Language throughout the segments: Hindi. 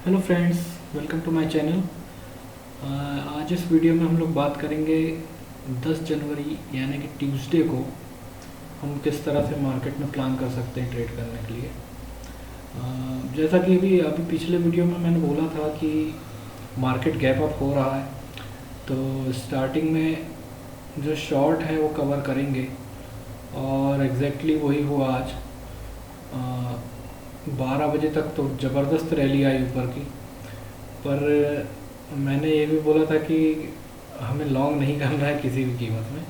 Hello friends, welcome to my channel. आज इस वीडियो में हम लोग बात करेंगे 10 जनवरी यानी कि ट्यूसडे को हम किस तरह से मार्केट में प्लान कर सकते हैं ट्रेड करने के लिए। जैसा कि अभी पिछले वीडियो में मैंने बोला था कि मार्केट गैप अप हो रहा है, तो स्टार्टिंग में जो शॉर्ट है वो कवर करेंगे और एग्जैक्टली वही हुआ आज। 12 बजे तक तो ज़बरदस्त रैली आई ऊपर की, पर मैंने ये भी बोला था कि हमें लॉन्ग नहीं करना है किसी भी कीमत में,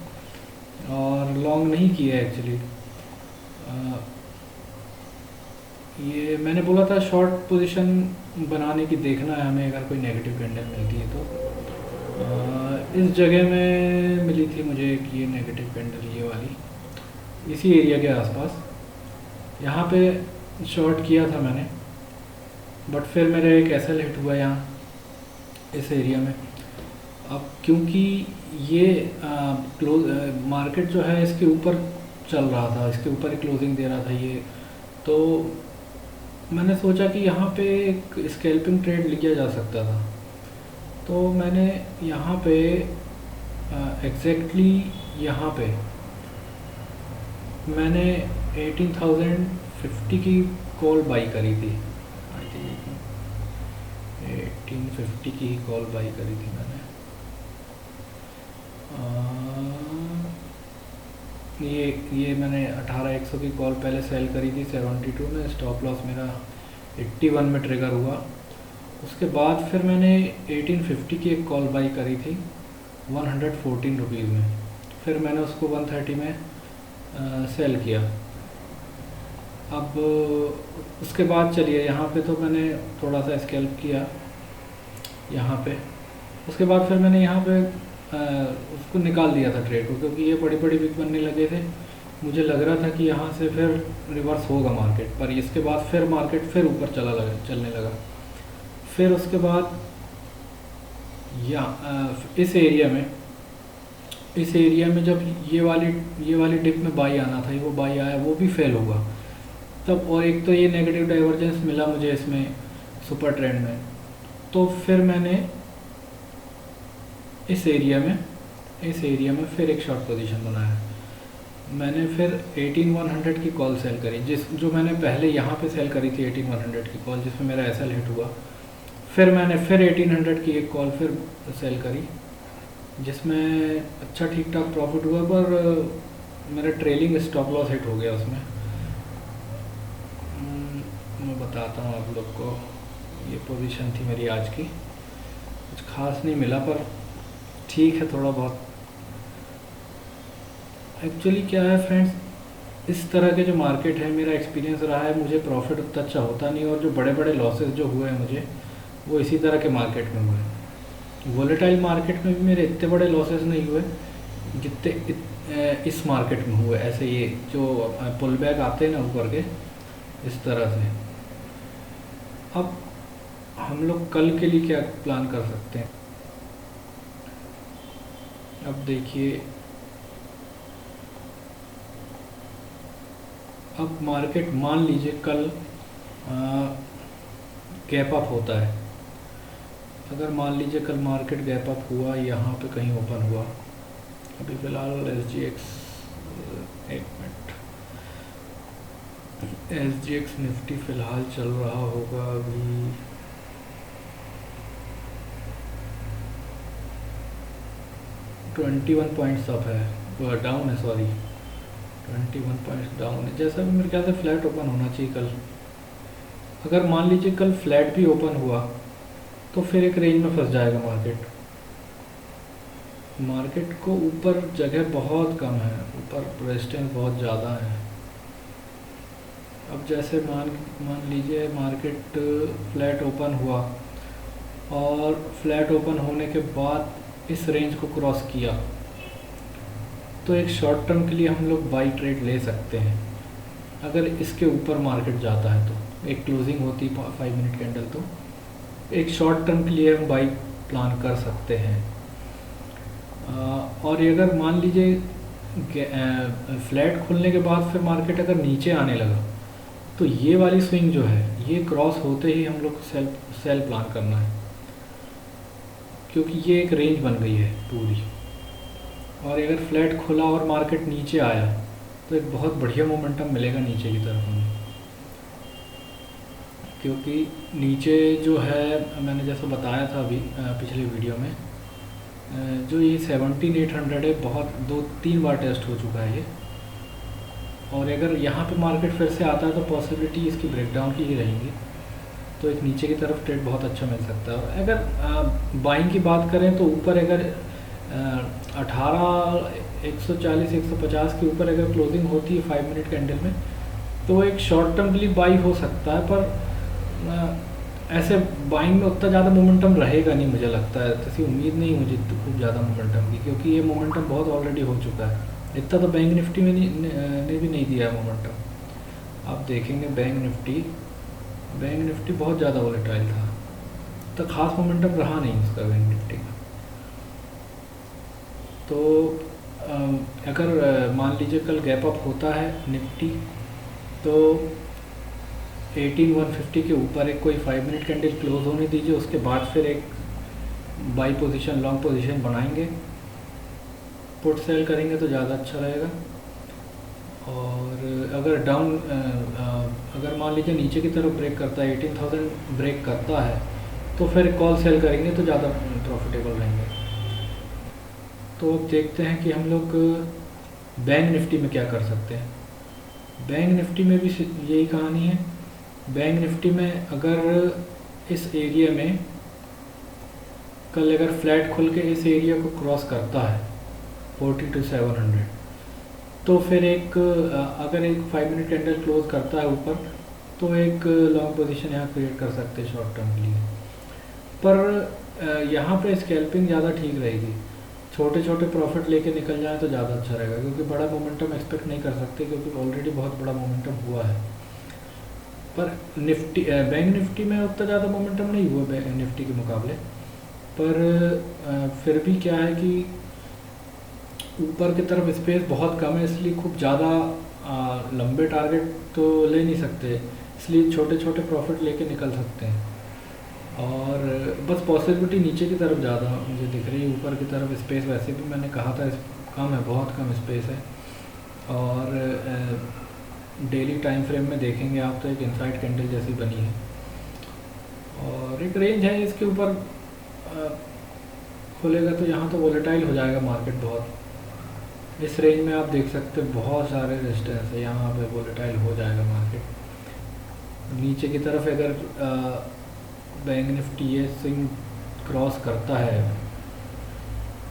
और लॉन्ग नहीं किया एक्चुअली। ये मैंने बोला था शॉर्ट पोजीशन बनाने की, देखना है हमें अगर कोई नेगेटिव कैंडल मिलती है तो। इस जगह में मिली थी मुझे कि ये नेगेटिव कैंडल, ये वाली इसी एरिया के आसपास, यहाँ पे शॉर्ट किया था मैंने, बट फिर मेरा एक एसएल हिट हुआ यहाँ इस एरिया में। अब क्योंकि ये क्लोज मार्केट जो है इसके ऊपर चल रहा था, इसके ऊपर ही क्लोजिंग दे रहा था ये, तो मैंने सोचा कि यहाँ पे एक स्कैल्पिंग ट्रेड लिया जा सकता था। तो मैंने यहाँ पे एग्जैक्टली यहाँ पे मैंने 18,050 की कॉल बाई करी थी। आई थिंक 1850 की ही कॉल बाई करी थी मैंने। ये मैंने 18,100 की कॉल पहले सेल करी थी 72 में। स्टॉप लॉस मेरा 81 में ट्रिगर हुआ। उसके बाद फिर मैंने 1850 की एक कॉल बाई करी थी 114 रुपीज़ में। फिर मैंने उसको 130 में सेल किया। अब उसके बाद चलिए यहाँ पे तो मैंने थोड़ा सा स्कैल्प किया यहाँ पे। उसके बाद फिर मैंने यहाँ पे उसको निकाल दिया था ट्रेड को, क्योंकि ये बड़ी बड़ी बिग बनने लगे थे। मुझे लग रहा था कि यहाँ से फिर रिवर्स होगा मार्केट, पर इसके बाद फिर मार्केट फिर ऊपर चलने लगा। फिर उसके बाद इस एरिया में जब ये वाली डिप में बाई आना था, वो बाई आया, वो भी फेल हुआ तब। और एक तो ये नेगेटिव डाइवर्जेंस मिला मुझे इसमें सुपर ट्रेंड में, तो फिर मैंने इस एरिया में फिर एक शॉर्ट पोजीशन बनाया। मैंने फिर 18,100 की कॉल सेल करी, जो मैंने पहले यहाँ पे सेल करी थी 18,100 की कॉल, जिसमें मेरा एसएल हिट हुआ। फिर मैंने फिर 1800 की एक कॉल फिर सेल करी, जिसमें अच्छा ठीक ठाक प्रॉफिट हुआ, पर मेरा ट्रेलिंग स्टॉप लॉस हिट हो गया उसमें। मैं बताता हूँ आप लोग को। ये पोजीशन थी मेरी आज की, कुछ खास नहीं मिला पर ठीक है थोड़ा बहुत। एक्चुअली क्या है फ्रेंड्स, इस तरह के जो मार्केट है, मेरा एक्सपीरियंस रहा है, मुझे प्रॉफिट उतना अच्छा होता नहीं, और जो बड़े बड़े लॉसेस जो हुए हैं मुझे, वो इसी तरह के मार्केट में हुए। वोलेटाइल मार्केट में भी मेरे इतने बड़े लॉसेस नहीं हुए जितने इस मार्केट में हुए। ऐसे ये जो पुल बैक आते हैं ना ऊपर के, इस तरह से। अब हम लोग कल के लिए क्या प्लान कर सकते हैं? अब देखिए, अब मार्केट मान लीजिए कल गैप अप होता है। अगर मान लीजिए कल मार्केट गैप अप हुआ, यहाँ पे कहीं ओपन हुआ, अभी फ़िलहाल SGX, एक मिनट, SGX निफ्टी फ़िलहाल चल रहा होगा अभी 21 पॉइंट्स अप है, डाउन है, सॉरी 21 पॉइंट्स डाउन है। जैसा भी मेरे ख्याल से फ्लैट ओपन होना चाहिए कल। अगर मान लीजिए कल फ्लैट भी ओपन हुआ तो फिर एक रेंज में फंस जाएगा मार्केट को ऊपर जगह बहुत कम है, ऊपर रेजिस्टेंस बहुत ज़्यादा है। अब जैसे मान लीजिए मार्केट फ्लैट ओपन हुआ, और फ्लैट ओपन होने के बाद इस रेंज को क्रॉस किया, तो एक शॉर्ट टर्म के लिए हम लोग बाई ट्रेड ले सकते हैं। अगर इसके ऊपर मार्केट जाता है तो एक क्लोजिंग होती 5 मिनट कैंडल, तो एक शॉर्ट टर्म के लिए हम बाई प्लान कर सकते हैं। और अगर मान लीजिए फ्लैट खुलने के बाद फिर मार्केट अगर नीचे आने लगा, तो ये वाली स्विंग जो है ये क्रॉस होते ही हम लोग सेल प्लान करना है, क्योंकि ये एक रेंज बन गई है पूरी। और अगर फ्लैट खुला और मार्केट नीचे आया तो एक बहुत बढ़िया मोमेंटम मिलेगा नीचे की तरफ हमें, क्योंकि नीचे जो है मैंने जैसा बताया था अभी पिछले वीडियो में, जो ये 17,800 है, बहुत 2-3 बार टेस्ट हो चुका है ये। और अगर यहाँ पे मार्केट फिर से आता है तो पॉसिबिलिटी इसकी ब्रेकडाउन की ही रहेंगी, तो एक नीचे की तरफ ट्रेड बहुत अच्छा मिल सकता है। और अगर बाइंग की बात करें तो ऊपर अगर 18,140-150 के ऊपर अगर क्लोजिंग होती है 5 मिनट कैंडल में, तो एक शॉर्ट टर्म के लिए बाई हो सकता है, पर ऐसे बाइंग में उतना ज़्यादा मोमेंटम रहेगा नहीं, मुझे लगता है। ऐसी उम्मीद नहीं मुझे खूब ज़्यादा मोमेंटम की, क्योंकि ये मोमेंटम बहुत ऑलरेडी हो चुका है। इतना तो बैंक निफ्टी में ने भी नहीं दिया है मोमेंटम। आप देखेंगे बैंक निफ्टी बहुत ज़्यादा वोलेटाइल था, तो खास मोमेंटम रहा नहीं उसका बैंक निफ्टी का। तो अगर मान लीजिए कल गैप अप होता है निफ्टी, तो 18,150 के ऊपर एक कोई 5 मिनट कैंडल क्लोज होने दीजिए, उसके बाद फिर एक बाई पोजीशन लॉन्ग पोजीशन बनाएंगे, पुट सेल करेंगे तो ज़्यादा अच्छा रहेगा। और अगर मान लीजिए नीचे की तरफ ब्रेक करता है, 18,000 ब्रेक करता है, तो फिर कॉल सेल करेंगे तो ज़्यादा प्रॉफिटेबल रहेंगे। तो अब देखते हैं कि हम लोग बैंक निफ्टी में क्या कर सकते हैं। बैंक निफ्टी में भी यही कहानी है। बैंक निफ्टी में अगर इस एरिया में कल अगर फ्लैट खुल के इस एरिया को क्रॉस करता है 42,700, तो फिर अगर एक 5 मिनट कैंडल क्लोज करता है ऊपर, तो एक लॉन्ग पोजीशन यहाँ क्रिएट कर सकते हैं शॉर्ट टर्म के लिए। पर यहाँ पे स्कैल्पिंग ज़्यादा ठीक रहेगी, छोटे छोटे प्रॉफिट लेके निकल जाए तो ज़्यादा अच्छा रहेगा, क्योंकि बड़ा मोमेंटम एक्सपेक्ट नहीं कर सकते, क्योंकि ऑलरेडी बहुत बड़ा मोमेंटम हुआ है। पर बैंक निफ्टी में उतना ज़्यादा मोमेंटम नहीं हुआ बैंक निफ्टी के मुकाबले, पर फिर भी क्या है कि ऊपर की तरफ स्पेस बहुत कम है, इसलिए खूब ज़्यादा लंबे टारगेट तो ले नहीं सकते, इसलिए छोटे छोटे प्रॉफिट लेके निकल सकते हैं। और बस पॉसिबिलिटी नीचे की तरफ ज़्यादा मुझे दिख रही है, ऊपर की तरफ स्पेस वैसे भी मैंने कहा था कम है, बहुत कम स्पेस है। और डेली टाइम फ्रेम में देखेंगे आप तो एक इनसाइड कैंडल जैसी बनी है, और एक रेंज है, इसके ऊपर खुलेगा तो यहाँ तो वोलेटाइल हो जाएगा मार्केट बहुत। इस रेंज में आप देख सकते हैं बहुत सारे रेजिस्टेंस है, यहाँ पे वोलेटाइल हो जाएगा मार्केट। नीचे की तरफ अगर बैंक निफ्टी ये स्विंग क्रॉस करता है,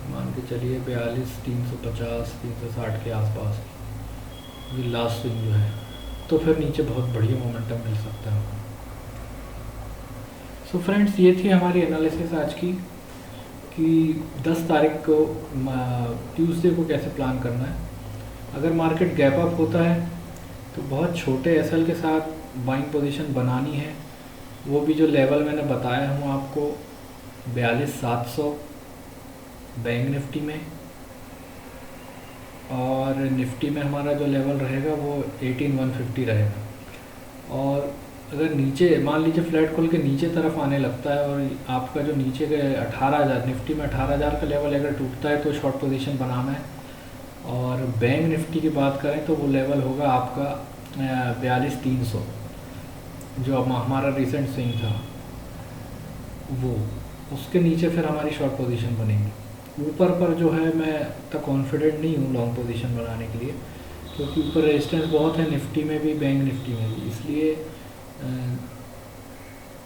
मान के चलिए 42,350 360 के आसपास ये लास्ट स्विंग जो है, तो फिर नीचे बहुत बढ़िया मोमेंटम मिल सकता है। सो फ्रेंड्स, ये थी हमारी एनालिसिस आज की, कि 10 तारीख को ट्यूसडे को कैसे प्लान करना है। अगर मार्केट गैप अप होता है तो बहुत छोटे एसएल के साथ बाइंग पोजीशन बनानी है, वो भी जो लेवल मैंने बताया हूँ आपको 42,700 बैंक निफ्टी में, और निफ्टी में हमारा जो लेवल रहेगा वो 18,150 रहेगा। और अगर नीचे मान लीजिए फ्लैट खोल के नीचे तरफ आने लगता है और आपका जो नीचे के 18,000 निफ्टी में 18,000 का लेवल अगर टूटता है तो शॉर्ट पोजीशन बनाना है। और बैंक निफ्टी की बात करें तो वो लेवल होगा आपका 42,300, जो अब हमारा रिसेंट स्विंग था वो, उसके नीचे फिर हमारी शॉर्ट पोजीशन बनेगी। ऊपर पर जो है मैं इतना कॉन्फिडेंट नहीं हूँ लॉन्ग पोजीशन बनाने के लिए, क्योंकि ऊपर रेजिस्टेंस बहुत है निफ्टी में भी बैंक निफ्टी में भी। इसलिए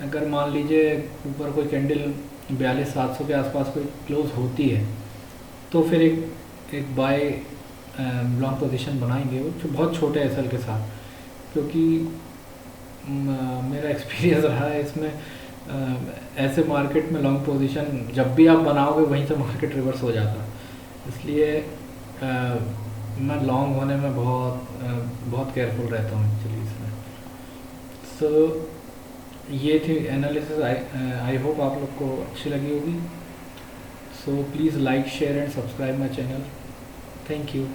अगर मान लीजिए ऊपर कोई कैंडल 42,700 के आसपास कोई क्लोज होती है, तो फिर एक बाय लॉन्ग पोजीशन बनाएंगे, वो बहुत छोटे एसएल के साथ, क्योंकि मेरा एक्सपीरियंस रहा है इसमें। ऐसे मार्केट में लॉन्ग पोजीशन जब भी आप बनाओगे वहीं से मार्केट रिवर्स हो जाता है, इसलिए मैं लॉन्ग होने में बहुत केयरफुल रहता हूँ एक्चुअली इसमें। सो ये थी एनालिसिस, आई होप आप लोग को अच्छी लगी होगी। So please like share and subscribe my channel. Thank you.